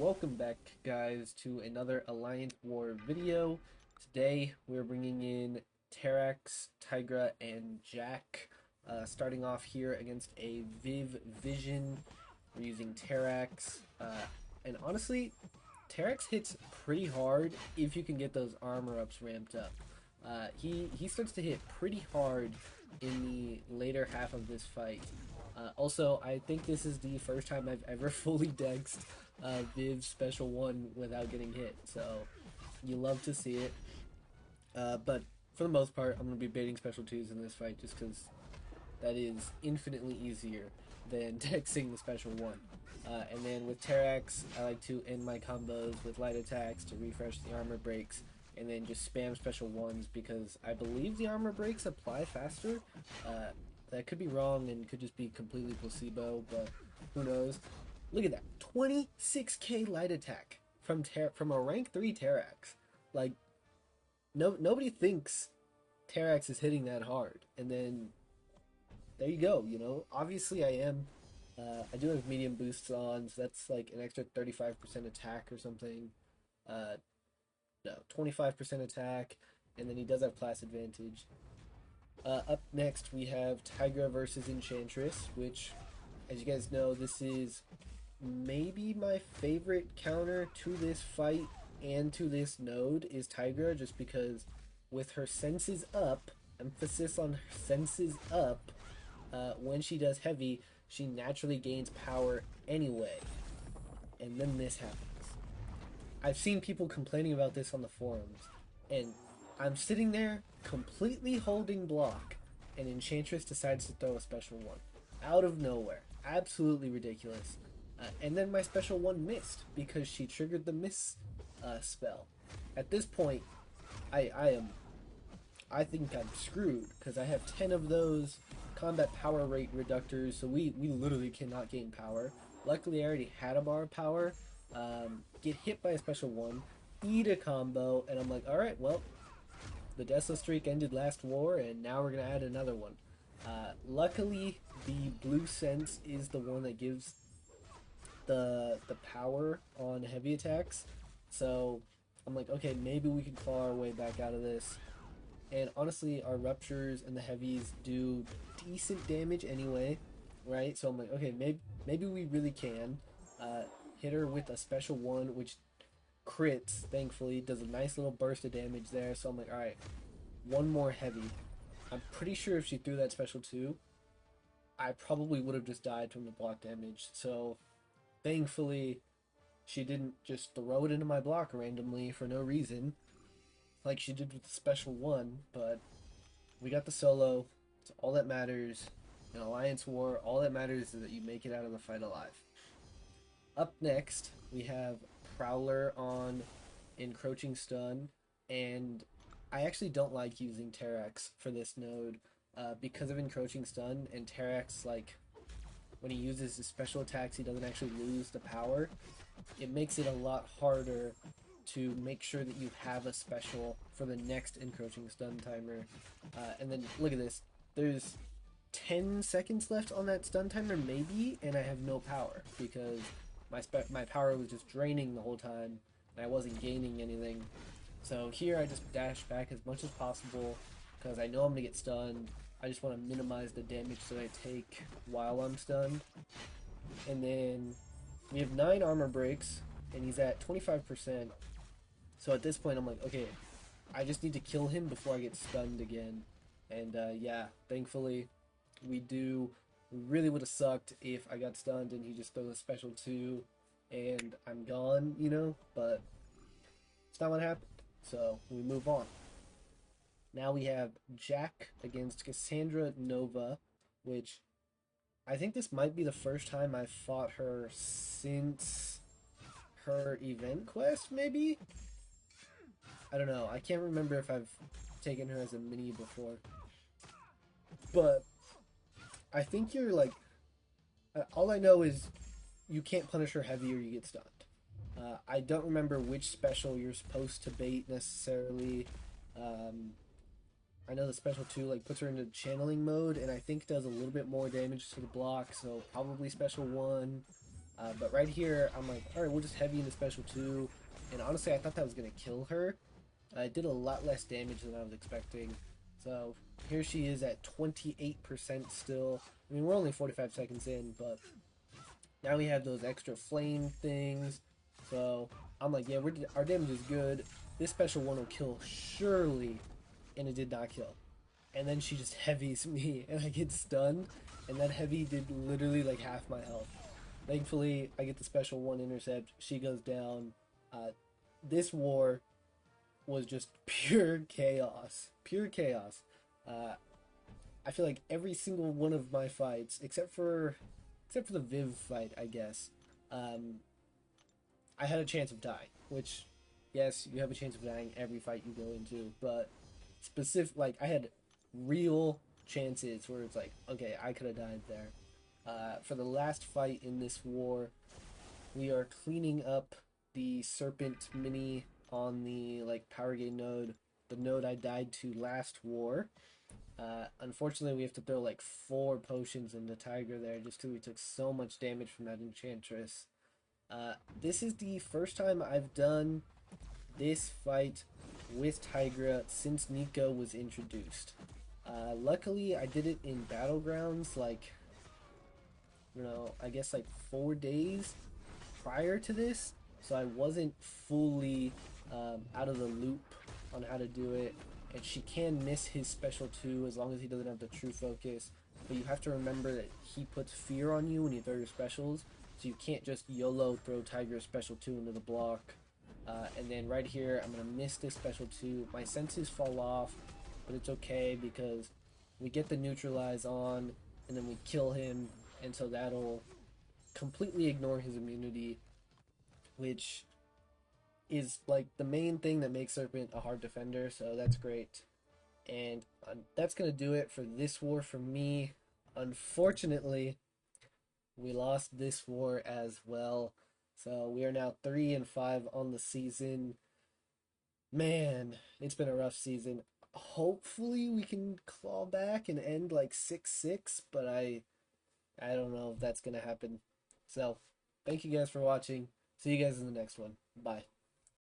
welcome back guys to another Alliance War video. Today we're bringing in Terrax, Tigra, and Jack. Starting off here against a Viv Vision. We're using Terrax, and honestly, Terrax hits pretty hard if you can get those armor ups ramped up. He starts to hit pretty hard in the later half of this fight. Also, I think this is the first time I've ever fully dexed Viv's special 1 without getting hit, so you love to see it. But for the most part, I'm going to be baiting special 2s in this fight just because that is infinitely easier than dexing the special 1. And then with Terrax, I like to end my combos with light attacks to refresh the armor breaks, and then just spam special 1s because I believe the armor breaks apply faster. That could be wrong and could just be completely placebo, but who knows. Look at that, 26k light attack from a rank 3 Terrax. Like, nobody thinks Terrax is hitting that hard, and then there you go. You know, obviously I do have medium boosts on, so that's like an extra 35% attack or something. No, 25% attack, and then he does have class advantage. Up next, we have Tigra versus Enchantress, which, as you guys know, this is maybe my favorite counter to this fight and to this node is Tigra, just because with her senses up, emphasis on her senses up, when she does heavy, she naturally gains power anyway. And then this happens. I've seen people complaining about this on the forums, and I'm sitting there completely holding block, and Enchantress decides to throw a special 1 out of nowhere. Absolutely ridiculous. And then my special 1 missed because she triggered the miss spell. At this point, I think I'm screwed because I have 10 of those combat power rate reductors, so we literally cannot gain power. Luckily, I already had a bar of power. Get hit by a special 1, eat a combo, and I'm like, alright, well, the Deathless streak ended last war, and now we're going to add another one. Luckily, the blue sense is the one that gives the power on heavy attacks, so I'm like, okay, maybe we can claw our way back out of this. And honestly, our ruptures and the heavies do decent damage anyway, right? So I'm like, okay, maybe we really can hit her with a special 1, which crits, thankfully, does a nice little burst of damage there. So I'm like, alright, one more heavy. I'm pretty sure if she threw that special 2, I probably would have just died from the block damage. So thankfully, she didn't just throw it into my block randomly for no reason, like she did with the special 1, but we got the solo. It's all that matters. In Alliance War, all that matters is that you make it out of the fight alive. Up next, we have Prowler on Encroaching Stun, and I actually don't like using Terrax for this node because of Encroaching Stun, and Terrax, like, when he uses his special attacks, he doesn't actually lose the power. It makes it a lot harder to make sure that you have a special for the next Encroaching Stun timer. And then, look at this. There's 10 seconds left on that stun timer, maybe, and I have no power because my power was just draining the whole time, and I wasn't gaining anything. So here I just dash back as much as possible because I know I'm gonna get stunned. I just want to minimize the damage that I take while I'm stunned. And then we have 9 armor breaks, and he's at 25%. So at this point I'm like, okay, I just need to kill him before I get stunned again. And yeah, thankfully we do. Really would have sucked if I got stunned and he just throws a special 2 and I'm gone, you know, but it's not what happened. So we move on. Now we have Jack against Cassandra Nova, which I think this might be the first time I've fought her since her event quest, maybe? I don't know. I can't remember if I've taken her as a mini before. But I think you're like, all I know is you can't punish her heavy or you get stunned. I don't remember which special you're supposed to bait necessarily. I know the special 2 like puts her into channeling mode, and I think does a little bit more damage to the block, so probably special 1. But right here, I'm like, all right, we'll just heavy into special 2. And honestly, I thought that was going to kill her. It did a lot less damage than I was expecting. So here she is at 28% still. I mean, we're only 45 seconds in, but now we have those extra flame things. So I'm like, yeah, our damage is good. This special one will kill surely. And it did not kill. And then she just heavies me and I get stunned. And that heavy did literally like half my health. Thankfully, I get the special 1 intercept. She goes down. This war was just pure chaos. Pure chaos. Uh, I feel like every single one of my fights, except for the Viv fight, I guess, um, I had a chance of dying. Which, yes, you have a chance of dying every fight you go into, but like I had real chances where it's like, okay, I could have died there. For the last fight in this war, we are cleaning up the Serpent mini on the like Power Gate node, the node I died to last war. Unfortunately, we have to throw like 4 potions into Tiger there just because we took so much damage from that Enchantress. This is the first time I've done this fight with Tigra since Nico was introduced. Luckily, I did it in Battlegrounds like, I guess like 4 days prior to this, so I wasn't fully out of the loop on how to do it. And she can miss his special 2 as long as he doesn't have the true focus. But you have to remember that he puts fear on you when you throw your specials, so you can't just YOLO throw Tiger's special 2 into the block. And then right here, I'm going to miss this special 2. My senses fall off, but it's okay because we get the neutralize on, and then we kill him, and so that'll completely ignore his immunity, which is like the main thing that makes Serpent a hard defender, so that's great. And that's going to do it for this war for me. Unfortunately, we lost this war as well. So we are now 3-5 on the season. Man, it's been a rough season. Hopefully we can claw back and end like 6-6, but I don't know if that's going to happen. So, thank you guys for watching. See you guys in the next one. Bye.